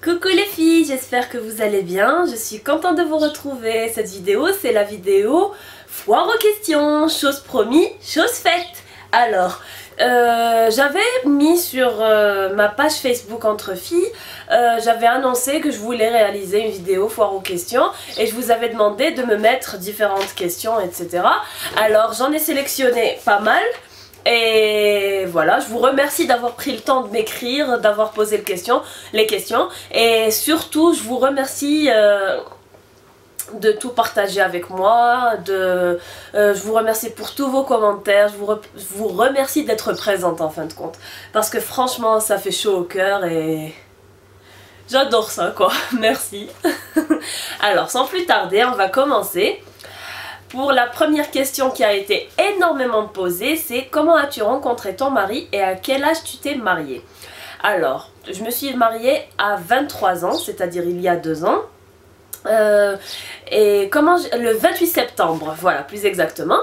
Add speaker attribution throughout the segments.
Speaker 1: Coucou les filles, j'espère que vous allez bien, je suis contente de vous retrouver. Cette vidéo, c'est la vidéo foire aux questions, chose promis, chose faite. Alors, j'avais mis sur ma page Facebook Entre Filles, j'avais annoncé que je voulais réaliser une vidéo foire aux questions et je vous avais demandé de me mettre différentes questions, etc. Alors, j'en ai sélectionné pas mal. Et voilà, je vous remercie d'avoir pris le temps de m'écrire, d'avoir posé les questions. Et surtout, je vous remercie de tout partager avec moi. Je vous remercie pour tous vos commentaires. Je vous remercie d'être présente en fin de compte. Parce que franchement, ça fait chaud au cœur et j'adore ça quoi. Merci. Alors, sans plus tarder, on va commencer. Pour la première question qui a été énormément posée, c'est comment as-tu rencontré ton mari et à quel âge tu t'es mariée? Alors, je me suis mariée à 23 ans, c'est-à-dire il y a 2 ans. Et le 28 septembre, voilà, plus exactement.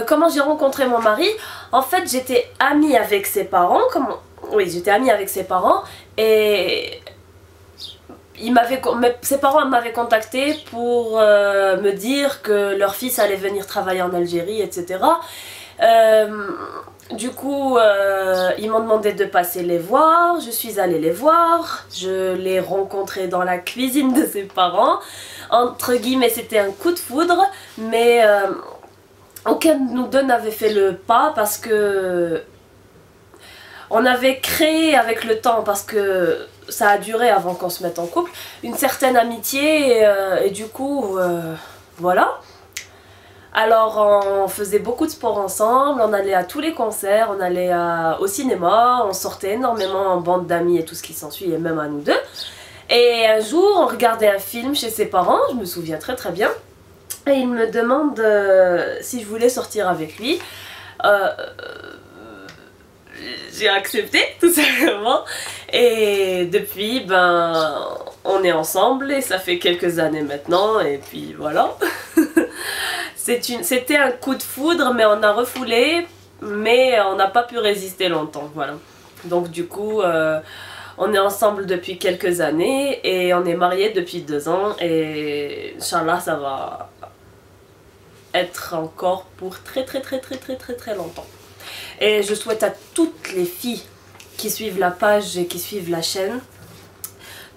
Speaker 1: Comment j'ai rencontré mon mari? En fait, j'étais amie avec ses parents. Oui, j'étais amie avec ses parents et ses parents m'avaient contacté pour me dire que leur fils allait venir travailler en Algérie, etc. Du coup, ils m'ont demandé de passer les voir. Je suis allée les voir. Je les rencontrais dans la cuisine de ses parents. Entre guillemets, c'était un coup de foudre, mais aucun de nous deux n'avait fait le pas parce que on avait créé avec le temps, parce que ça a duré avant qu'on se mette en couple, une certaine amitié et du coup, voilà. Alors on faisait beaucoup de sport ensemble, on allait à tous les concerts, on allait au cinéma, on sortait énormément en bande d'amis et tout ce qui s'ensuit, et même à nous deux. Et un jour, on regardait un film chez ses parents, je me souviens très très bien, et il me demande si je voulais sortir avec lui. J'ai accepté tout simplement et depuis on est ensemble et ça fait quelques années maintenant et puis voilà. C'était un coup de foudre mais on a refoulé, mais on n'a pas pu résister longtemps, voilà. Donc du coup on est ensemble depuis quelques années et on est mariés depuis 2 ans et Inch'Allah ça va être encore pour très longtemps. Et je souhaite à toutes les filles qui suivent la page et qui suivent la chaîne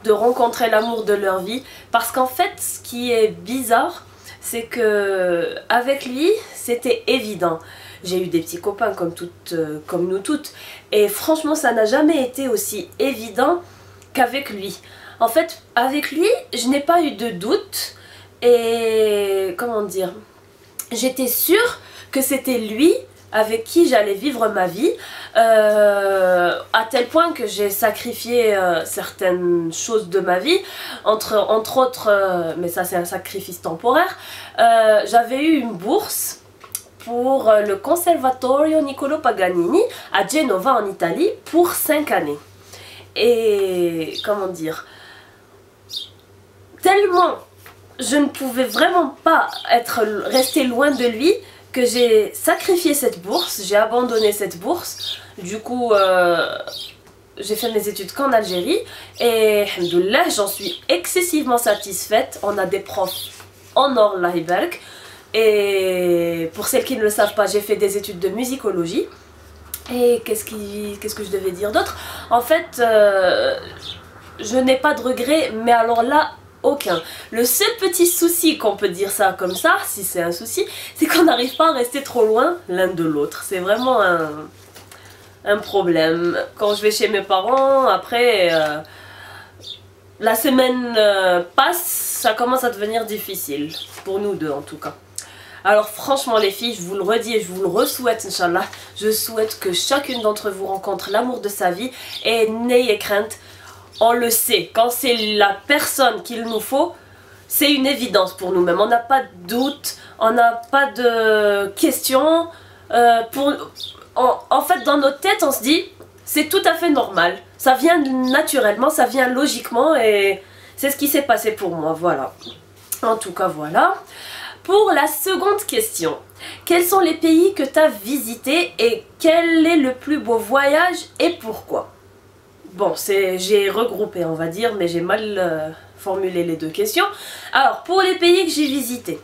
Speaker 1: de rencontrer l'amour de leur vie. Parce qu'en fait, ce qui est bizarre, c'est que avec lui, c'était évident. J'ai eu des petits copains comme nous toutes. Et franchement, ça n'a jamais été aussi évident qu'avec lui. En fait, avec lui, je n'ai pas eu de doute. Et comment dire, j'étais sûre que c'était lui avec qui j'allais vivre ma vie, à tel point que j'ai sacrifié certaines choses de ma vie, entre autres, mais ça c'est un sacrifice temporaire, j'avais eu une bourse pour le Conservatorio Niccolò Paganini à Genova en Italie pour 5 années. Et comment dire, tellement je ne pouvais vraiment pas rester loin de lui, que j'ai sacrifié cette bourse, j'ai abandonné cette bourse. Du coup, j'ai fait mes études qu'en Algérie et alhamdoulilah, j'en suis excessivement satisfaite. On a des profs en or, Allah ybarak. Et pour celles qui ne le savent pas, j'ai fait des études de musicologie. Et qu'est-ce que je devais dire d'autre? En fait, je n'ai pas de regrets, mais alors là, aucun. Le seul petit souci, qu'on peut dire ça comme ça, si c'est un souci, c'est qu'on n'arrive pas à rester trop loin l'un de l'autre. C'est vraiment un problème. Quand je vais chez mes parents, après, la semaine passe, ça commence à devenir difficile. Pour nous deux en tout cas. Alors franchement les filles, je vous le redis et je vous le re-souhaite, Inch'Allah. Je souhaite que chacune d'entre vous rencontre l'amour de sa vie et n'ayez crainte. On le sait, quand c'est la personne qu'il nous faut, c'est une évidence pour nous-mêmes. On n'a pas de doute, on n'a pas de questions. En fait, dans notre tête, on se dit, c'est tout à fait normal. Ça vient naturellement, ça vient logiquement et c'est ce qui s'est passé pour moi, voilà. En tout cas, voilà. Pour la seconde question, quels sont les pays que tu as visités et quel est le plus beau voyage et pourquoi? bon, j'ai regroupé, on va dire, mais j'ai mal formulé les deux questions. Alors, pour les pays que j'ai visités.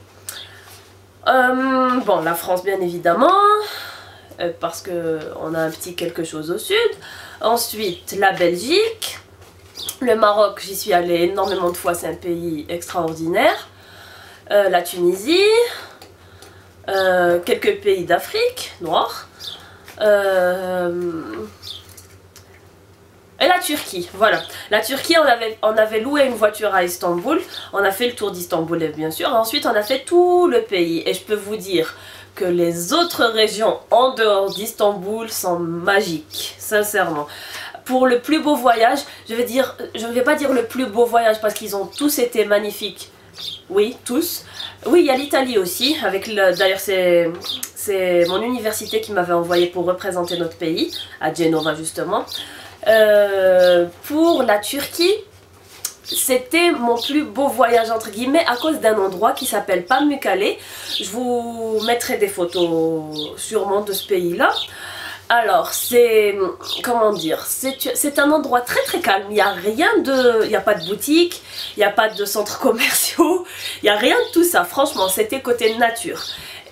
Speaker 1: Bon, la France, bien évidemment, parce qu'on a un petit quelque chose au sud. Ensuite, la Belgique. Le Maroc, j'y suis allée énormément de fois, c'est un pays extraordinaire. La Tunisie. Quelques pays d'Afrique noire. Et la Turquie, voilà. La Turquie, on avait loué une voiture à Istanbul. On a fait le tour d'Istanbul, bien sûr. Ensuite, on a fait tout le pays. Et je peux vous dire que les autres régions en dehors d'Istanbul sont magiques, sincèrement. Pour le plus beau voyage, je ne vais pas dire le plus beau voyage parce qu'ils ont tous été magnifiques. Oui, tous. Oui, il y a l'Italie aussi. D'ailleurs, c'est mon université qui m'avait envoyé pour représenter notre pays, à Genova justement. Pour la Turquie, c'était mon plus beau voyage entre guillemets à cause d'un endroit qui s'appelle Pamukkale. Je vous mettrai des photos sûrement de ce pays-là. Alors, comment dire, c'est un endroit très très calme. Il n'y a il n'y a pas de boutique, il n'y a pas de centres commerciaux, il n'y a rien de tout ça. Franchement, c'était côté nature.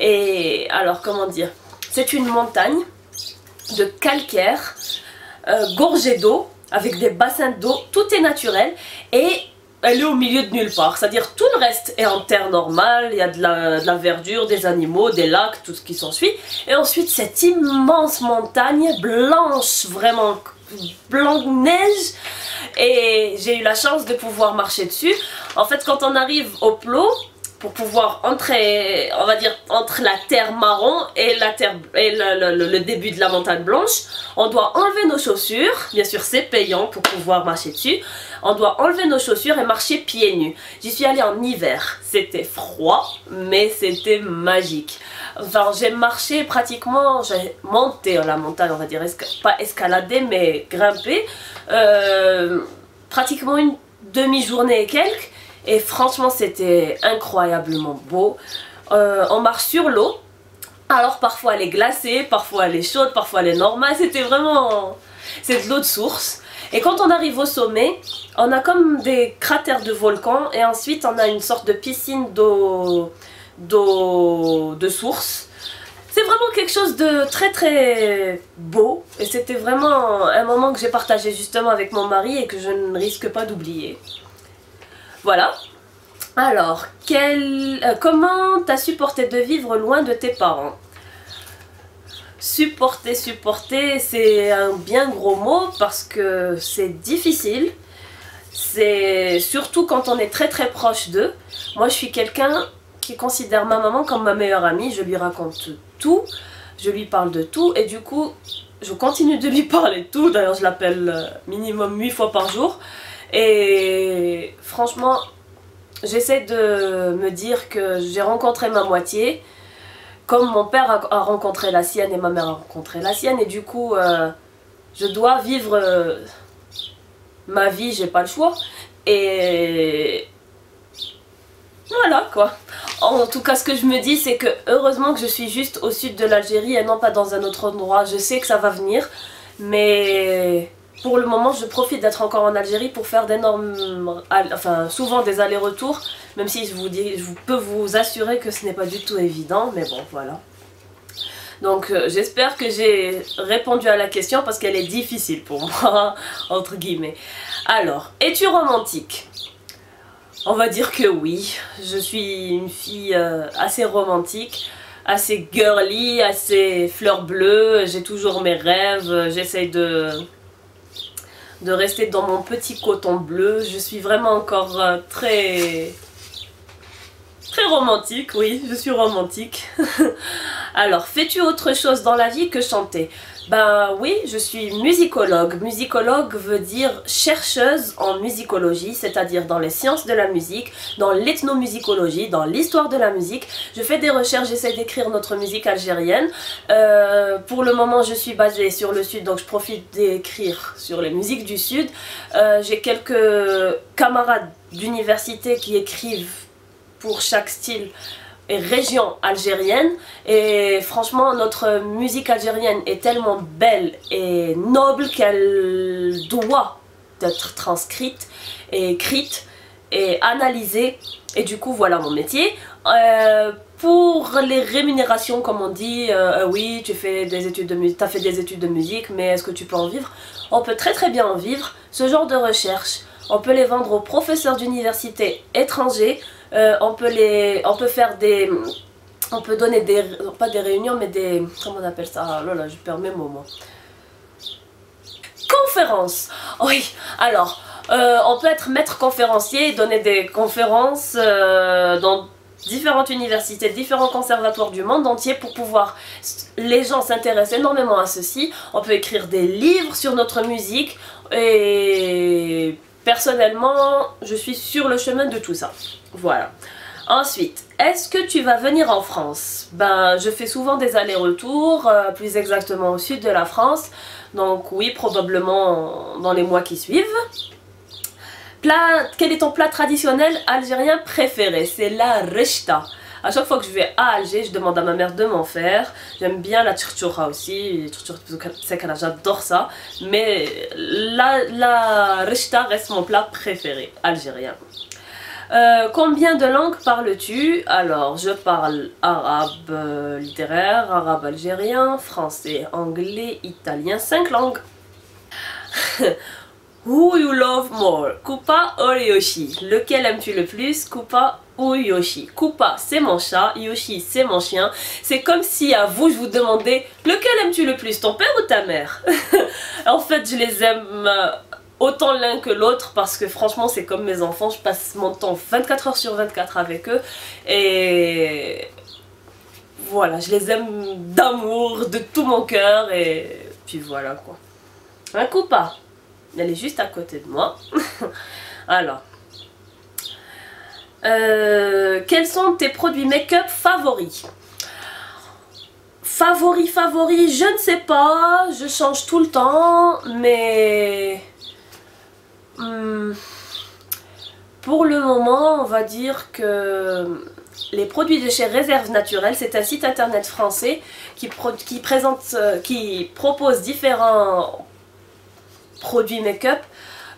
Speaker 1: Et alors, comment dire, c'est une montagne de calcaire. Gorgée d'eau, avec des bassins d'eau, tout est naturel et elle est au milieu de nulle part. C'est-à-dire tout le reste est en terre normale, il y a de la verdure, des animaux, des lacs, tout ce qui s'ensuit. Et ensuite cette immense montagne blanche, vraiment blanc neige. Et j'ai eu la chance de pouvoir marcher dessus. En fait, quand on arrive au plot, pour pouvoir entrer, on va dire, entre la terre marron et le début de la montagne blanche, on doit enlever nos chaussures. Bien sûr, c'est payant pour pouvoir marcher dessus. On doit enlever nos chaussures et marcher pieds nus. J'y suis allée en hiver. C'était froid, mais c'était magique. Enfin, j'ai marché pratiquement, j'ai monté la montagne, on va dire, pas escaladé, mais grimpé. Pratiquement une demi-journée et quelques. Et franchement, c'était incroyablement beau. On marche sur l'eau. Alors parfois elle est glacée, parfois elle est chaude, parfois elle est normale. C'était vraiment... c'est de l'eau de source. Et quand on arrive au sommet, on a comme des cratères de volcans. Et ensuite on a une sorte de piscine d'eau de source. C'est vraiment quelque chose de très très beau. Et c'était vraiment un moment que j'ai partagé justement avec mon mari et que je ne risque pas d'oublier. Voilà. Alors, comment t'as supporté de vivre loin de tes parents? Supporter, c'est un bien gros mot parce que c'est difficile. C'est surtout quand on est très très proche d'eux. Moi, je suis quelqu'un qui considère ma maman comme ma meilleure amie. Je lui raconte tout, je lui parle de tout et du coup, je continue de lui parler de tout. D'ailleurs, je l'appelle minimum 8 fois par jour. Et franchement, j'essaie de me dire que j'ai rencontré ma moitié, comme mon père a rencontré la sienne et ma mère a rencontré la sienne. Et du coup, je dois vivre ma vie, j'ai pas le choix. Et voilà quoi. En tout cas, ce que je me dis, c'est que heureusement que je suis juste au sud de l'Algérie et non pas dans un autre endroit. Je sais que ça va venir, mais... pour le moment, je profite d'être encore en Algérie pour faire d'énormes... enfin, souvent des allers-retours, même si je peux vous assurer que ce n'est pas du tout évident, mais bon, voilà. Donc, j'espère que j'ai répondu à la question parce qu'elle est difficile pour moi, entre guillemets. Alors, es-tu romantique? On va dire que oui, je suis une fille assez romantique, assez girly, assez fleur bleue, j'ai toujours mes rêves, j'essaye de rester dans mon petit coton bleu. Je suis vraiment encore très romantique, oui, je suis romantique. Alors, fais-tu autre chose dans la vie que chanter? Ben oui, je suis musicologue. Musicologue veut dire chercheuse en musicologie, c'est-à-dire dans les sciences de la musique, dans l'ethnomusicologie, dans l'histoire de la musique. Je fais des recherches, j'essaie d'écrire notre musique algérienne. Pour le moment, je suis basée sur le sud, donc je profite d'écrire sur les musiques du sud. J'ai quelques camarades d'université qui écrivent pour chaque style et région algérienne, et franchement notre musique algérienne est tellement belle et noble qu'elle doit être transcrite et écrite et analysée, et du coup voilà mon métier. Pour les rémunérations, comme on dit, oui, tu fais des études de musique, t'as fait des études de musique, mais est-ce que tu peux en vivre? On peut très très bien en vivre. Ce genre de recherche, on peut les vendre aux professeurs d'université étrangers. On peut faire des, on peut donner des, pas des réunions, mais des, comment on appelle ça? Oh là là, je perds mes mots moi. Conférences. Oui. Alors, on peut être maître conférencier et donner des conférences dans différentes universités, différents conservatoires du monde entier pour pouvoir... Les gens s'intéressent énormément à ceci. On peut écrire des livres sur notre musique et personnellement, je suis sur le chemin de tout ça. Voilà. Ensuite, est-ce que tu vas venir en France? Ben, je fais souvent des allers-retours, plus exactement au sud de la France. Donc oui, probablement dans les mois qui suivent. Quel est ton plat traditionnel algérien préféré? C'est la rechta. À chaque fois que je vais à Alger, je demande à ma mère de m'en faire. J'aime bien la tchurtchoura aussi. J'adore ça. Mais la rechta reste mon plat préféré algérien. Combien de langues parles-tu? Alors, je parle arabe littéraire, arabe algérien, français, anglais, italien, 5 langues. Who you love more, Koopa ou Yoshi? Lequel aimes-tu le plus, Koopa ou Yoshi? Koopa, c'est mon chat, Yoshi, c'est mon chien. C'est comme si à vous, je vous demandais, lequel aimes-tu le plus, ton père ou ta mère? En fait, je les aime autant l'un que l'autre parce que franchement, c'est comme mes enfants. Je passe mon temps 24 heures sur 24 avec eux. Et voilà, je les aime d'amour, de tout mon cœur. Et puis voilà quoi. Un Koopa. Elle est juste à côté de moi. Alors. Quels sont tes produits make-up favoris? Favoris, je ne sais pas. Je change tout le temps. Mais... pour le moment, on va dire que les produits de chez Réserve Naturelle, c'est un site internet français qui propose différents produits make-up.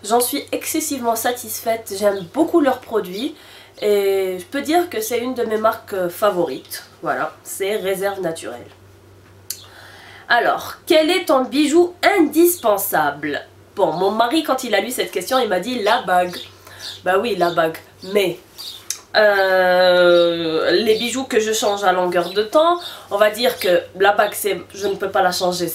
Speaker 1: J'en suis excessivement satisfaite, j'aime beaucoup leurs produits et je peux dire que c'est une de mes marques favorites. Voilà, c'est Réserve Naturelle. Alors, quel est ton bijou indispensable? Bon, mon mari, quand il a lu cette question, il m'a dit la bague. Bah oui, la bague, mais les bijoux que je change à longueur de temps, on va dire que la bague, je ne peux pas la changer,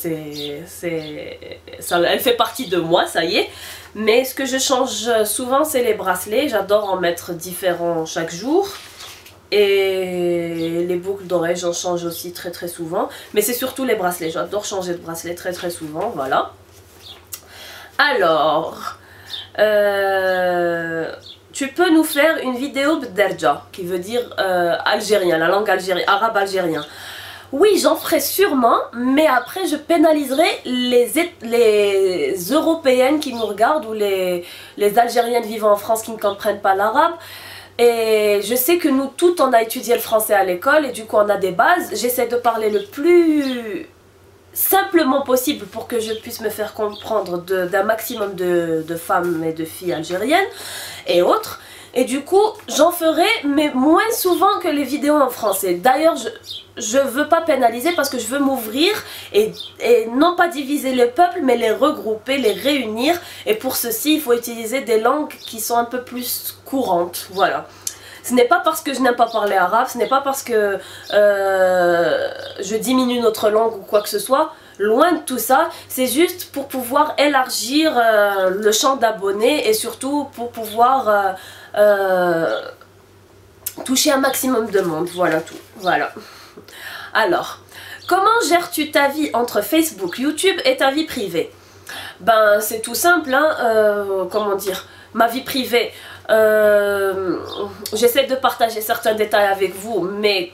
Speaker 1: elle fait partie de moi, ça y est. Mais ce que je change souvent, c'est les bracelets. J'adore en mettre différents chaque jour. Et les boucles d'oreilles, j'en change aussi très très souvent. Mais c'est surtout les bracelets, j'adore changer de bracelet très très souvent, voilà. Alors... tu peux nous faire une vidéo bderja, qui veut dire algérien, la langue arabe algérien. Oui, j'en ferai sûrement, mais après je pénaliserai les européennes qui nous regardent ou les algériennes vivant en France qui ne comprennent pas l'arabe. Et je sais que nous toutes on a étudié le français à l'école et du coup on a des bases. J'essaie de parler le plus simplement possible pour que je puisse me faire comprendre d'un maximum de femmes et de filles algériennes et autres. Et du coup, j'en ferai, mais moins souvent que les vidéos en français. D'ailleurs, je veux pas pénaliser parce que je veux m'ouvrir et non pas diviser le peuple, mais les regrouper, les réunir. Et pour ceci, il faut utiliser des langues qui sont un peu plus courantes. Voilà. Ce n'est pas parce que je n'aime pas parler arabe, ce n'est pas parce que je diminue notre langue ou quoi que ce soit. Loin de tout ça, c'est juste pour pouvoir élargir le champ d'abonnés et surtout pour pouvoir toucher un maximum de monde. Voilà tout. Voilà. Alors, comment gères-tu ta vie entre Facebook, YouTube et ta vie privée? Ben, c'est tout simple, hein, comment dire, ma vie privée, j'essaie de partager certains détails avec vous, mais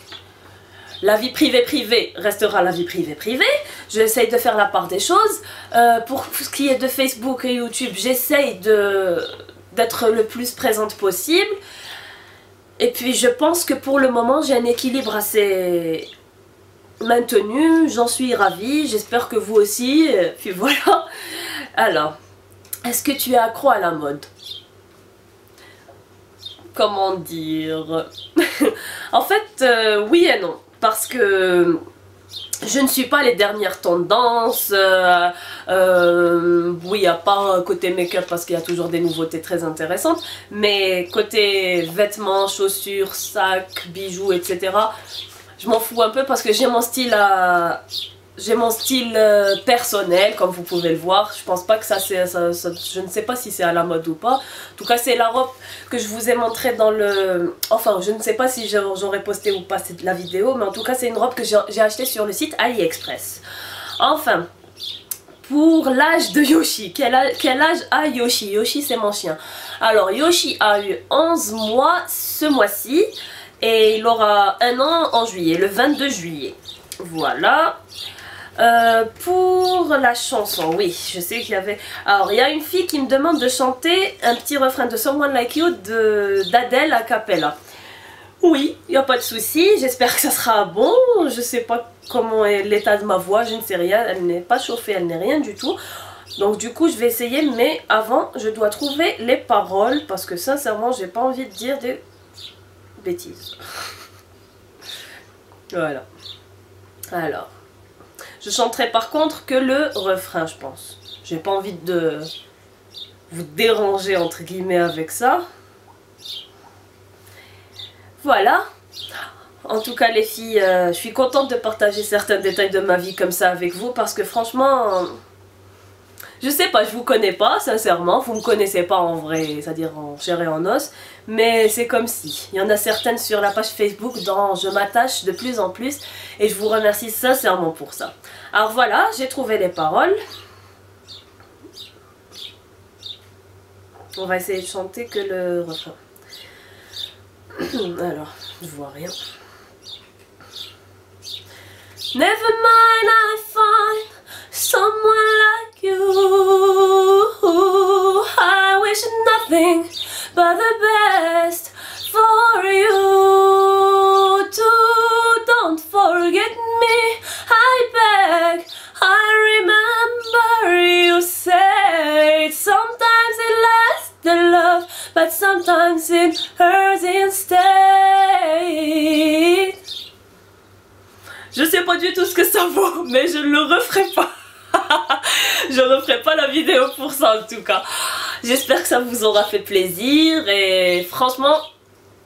Speaker 1: la vie privée restera la vie privée. J'essaie de faire la part des choses. Pour ce qui est de Facebook et YouTube, j'essaie d'être le plus présente possible. Et puis je pense que pour le moment j'ai un équilibre assez maintenu, j'en suis ravie, j'espère que vous aussi, puis voilà. Alors, est-ce que tu es accro à la mode? Comment dire? En fait, oui et non, parce que je ne suis pas les dernières tendances, oui, il n'y a pas côté make-up parce qu'il y a toujours des nouveautés très intéressantes, mais côté vêtements, chaussures, sacs, bijoux, etc., je m'en fous un peu parce que j'ai mon style personnel, comme vous pouvez le voir. Je pense pas que je ne sais pas si c'est à la mode ou pas. En tout cas, c'est la robe que je vous ai montrée dans le... Enfin, je ne sais pas si j'aurais posté ou pas la vidéo, mais en tout cas, c'est une robe que j'ai achetée sur le site AliExpress. Enfin, pour l'âge de Yoshi, quel âge a Yoshi? Yoshi, c'est mon chien. Alors, Yoshi a eu 11 mois ce mois-ci et il aura 1 an en juillet, le 22 juillet. Voilà. Pour la chanson, oui, je sais qu'il y avait... Alors, il y a une fille qui me demande de chanter un petit refrain de Someone Like You d'Adèle a cappella. Oui, il n'y a pas de souci, j'espère que ça sera bon. Je sais pas comment est l'état de ma voix, je ne sais rien, elle n'est pas chauffée, elle n'est rien du tout. Donc du coup, je vais essayer, mais avant, je dois trouver les paroles parce que sincèrement, j'ai pas envie de dire des bêtises. Voilà. Alors... Je chanterai par contre que le refrain, je pense. J'ai pas envie de vous déranger entre guillemets avec ça. Voilà. En tout cas les filles, je suis contente de partager certains détails de ma vie comme ça avec vous parce que franchement, je sais pas, je vous connais pas sincèrement, vous me connaissez pas en vrai, c'est-à-dire en chair et en os, mais c'est comme si. Il y en a certaines sur la page Facebook dont je m'attache de plus en plus et je vous remercie sincèrement pour ça. Alors voilà, j'ai trouvé les paroles. On va essayer de chanter que le refrain. Alors, je vois rien. Never mind, I find someone like you. I wish nothing but the best for you. Too, don't forget me, I beg. I remember you said sometimes it lasts the love, but sometimes it hurts instead. Je sais pas du tout ce que ça vaut, mais je ne le referai pas. Je referai pas la vidéo pour ça en tout cas. J'espère que ça vous aura fait plaisir et franchement,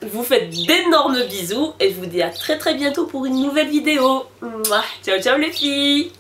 Speaker 1: je vous fais d'énormes bisous et je vous dis à très bientôt pour une nouvelle vidéo. Mouah, ciao ciao les filles.